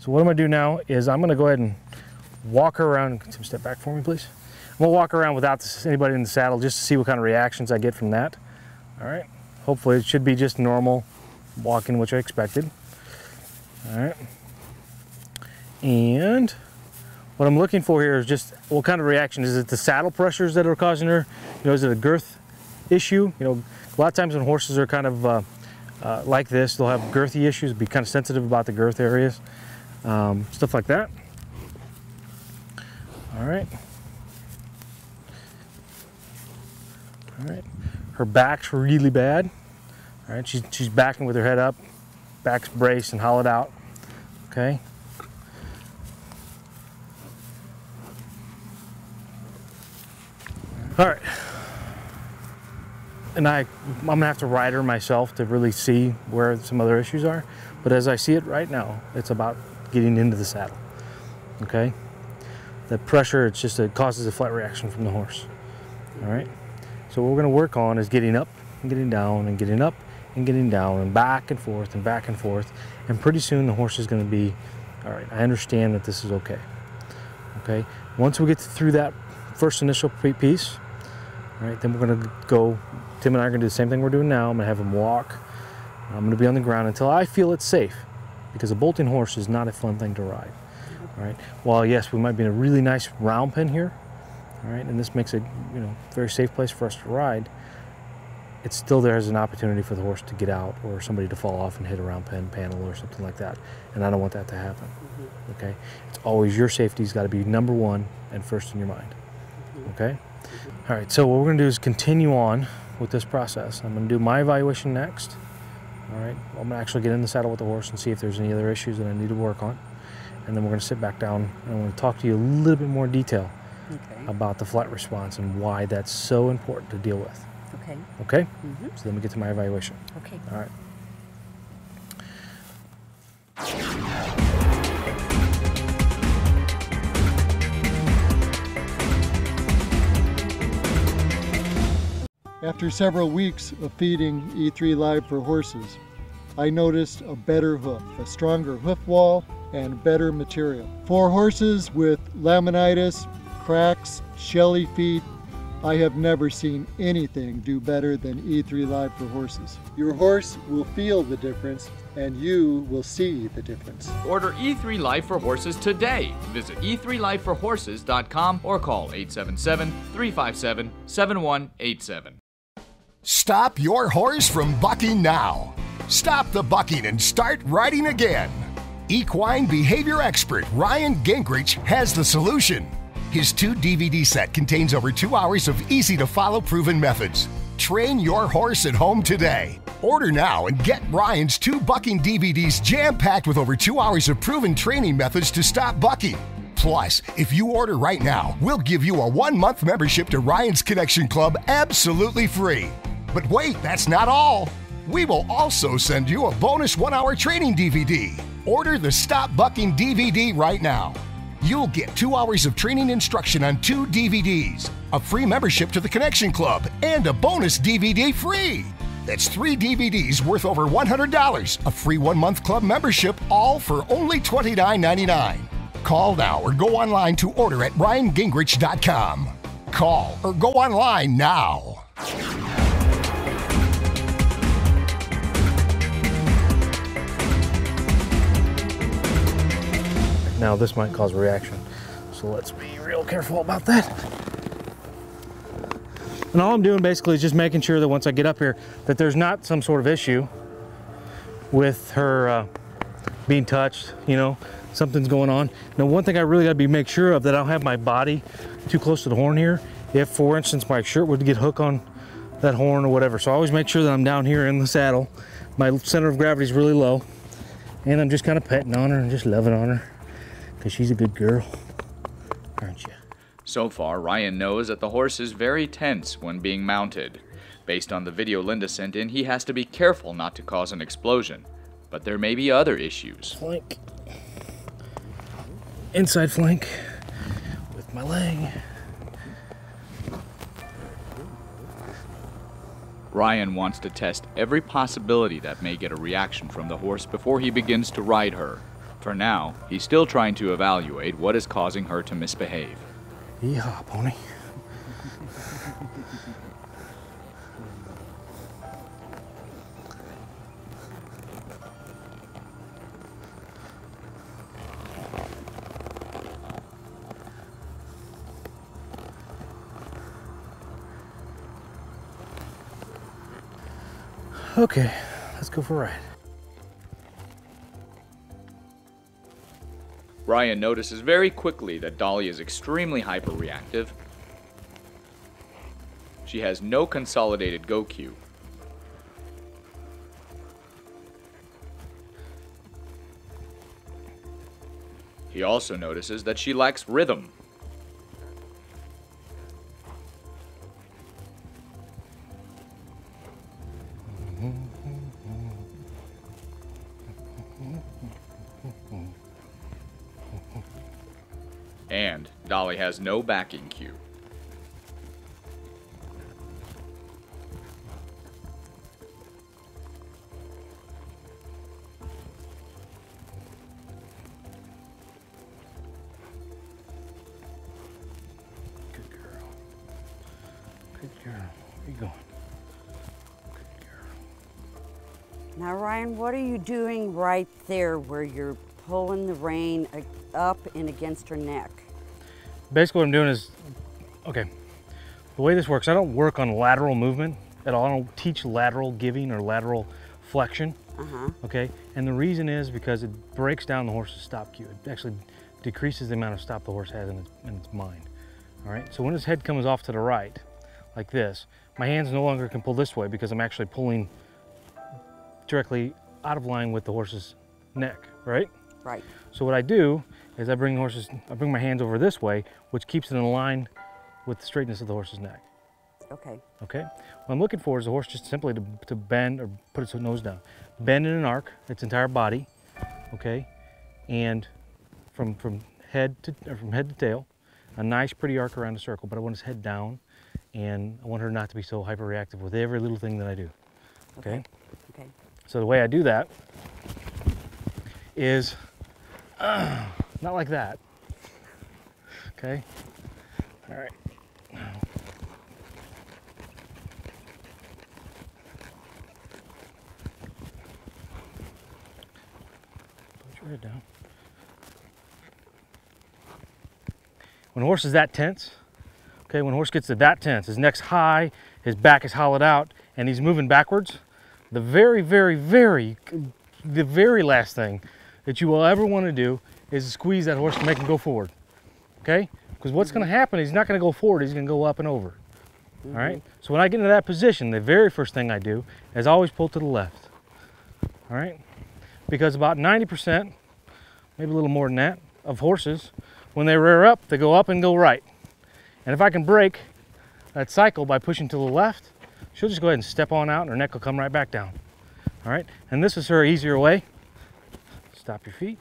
So what I'm going to do now is I'm going to go ahead and walk her around. Tim, step back for me, please. I'm going to walk around without anybody in the saddle just to see what kind of reactions I get from that. All right. Hopefully it should be just normal walking, which I expected. All right. And what I'm looking for here is just what kind of reaction. Is it the saddle pressures that are causing her? You know, is it a girth issue? You know, a lot of times when horses are kind of like this, they'll have girthy issues, be kind of sensitive about the girth areas, stuff like that. All right. All right. Her back's really bad. All right, she's backing with her head up, back's braced and hollowed out. Okay. All right. And I'm gonna have to ride her myself to really see where some other issues are. But as I see it right now, it's about getting into the saddle. Okay. The pressure, it causes a flight reaction from the horse. All right. So what we're going to work on is getting up and getting down and getting up and getting down and back and forth and back and forth. And pretty soon the horse is going to be, all right, I understand that this is okay. Okay. Once we get through that first initial piece, all right, then we're going to go, Tim and I are going to do the same thing we're doing now. I'm going to have him walk. I'm going to be on the ground until I feel it's safe, because a bolting horse is not a fun thing to ride. All right. While yes, we might be in a really nice round pen here, all right, and this makes it, you know, very safe place for us to ride, it's still there as an opportunity for the horse to get out or somebody to fall off and hit a round pen panel or something like that, and I don't want that to happen. Okay. It's always your safety's got to be number one and first in your mind. Okay. All right. So what we're going to do is continue on with this process. I'm going to do my evaluation next. All right. I'm going to actually get in the saddle with the horse and see if there's any other issues that I need to work on. And then we're going to sit back down and I'm going to talk to you a little bit more detail about the flight response and why that's so important to deal with. Okay. Okay? So then we get to my evaluation. Okay. All right. After several weeks of feeding E3 Live for horses, I noticed a better hoof, a stronger hoof wall, and better material. For horses with laminitis, cracks, shelly feet, I have never seen anything do better than E3 Live for horses. Your horse will feel the difference and you will see the difference. Order E3 Live for Horses today. Visit e3liveforhorses.com or call 877-357-7187. Stop your horse from bucking now. Stop the bucking and start riding again. Equine behavior expert Ryan Gingrich has the solution. His 2-DVD set contains over 2 hours of easy-to-follow proven methods. Train your horse at home today. Order now and get Ryan's 2 bucking DVDs jam-packed with over 2 hours of proven training methods to stop bucking. Plus, if you order right now, we'll give you a 1-month membership to Ryan's Connection Club absolutely free. But wait, that's not all. We will also send you a bonus 1-hour training DVD. Order the Stop Bucking DVD right now. You'll get 2 hours of training instruction on 2 DVDs, a free membership to the Connection Club, and a bonus DVD free. That's 3 DVDs worth over $100, a free 1-month club membership, all for only $29.99. Call now or go online to order at RyanGingrich.com. Call or go online now. Now this might cause a reaction, so let's be real careful about that. And all I'm doing basically is just making sure that once I get up here that there's not some sort of issue with her being touched, you know, something's going on. Now one thing I really gotta make sure of, that I don't have my body too close to the horn here. If, for instance, my shirt would get hooked on that horn or whatever. So I always make sure that I'm down here in the saddle. My center of gravity is really low. And I'm just kind of petting on her and just loving on her. Because she's a good girl, aren't you? So far, Ryan knows that the horse is very tense when being mounted. Based on the video Linda sent in, he has to be careful not to cause an explosion. But there may be other issues. Flank. Inside flank with my leg. Ryan wants to test every possibility that may get a reaction from the horse before he begins to ride her. For now, he's still trying to evaluate what is causing her to misbehave. Yeehaw, pony. Okay, let's go for a ride. Ryan notices very quickly that Dolly is extremely hyperreactive. She has no consolidated go cue. He also notices that she lacks rhythm. And Dolly has no backing cue. Good girl. Good girl. Where you going? Good girl. Now, Ryan, what are you doing right there where you're pulling the rein up and against her neck? Basically what I'm doing is, okay, the way this works, I don't work on lateral movement at all. I don't teach lateral giving or lateral flexion, okay? And the reason is because it breaks down the horse's stop cue. It actually decreases the amount of stop the horse has in its mind, all right? So when his head comes off to the right, like this, my hands no longer can pull this way because I'm actually pulling directly out of line with the horse's neck, right? Right. So what I do is I bring my hands over this way, which keeps it in line with the straightness of the horse's neck. Okay. Okay? What I'm looking for is the horse just simply to bend or put its nose down. Bend in an arc, its entire body, okay? And from head to tail, a nice pretty arc around the circle, but I want his head down, and I want her not to be so hyperreactive with every little thing that I do. Okay? Okay. So the way I do that is not like that. Okay? All right. Put your head down. When a horse is that tense, okay, when a horse gets to that tense, his neck's high, his back is hollowed out, and he's moving backwards, the very last thing that you will ever want to do is squeeze that horse to make him go forward, okay? Because what's going to happen is he's not going to go forward, he's going to go up and over, all right? So when I get into that position, the very first thing I do is always pull to the left, all right? Because about 90%, maybe a little more than that, of horses, when they rear up, they go up and go right. And if I can break that cycle by pushing to the left, she'll just go ahead and step on out and her neck will come right back down, all right? And this is her easier way. Stop your feet.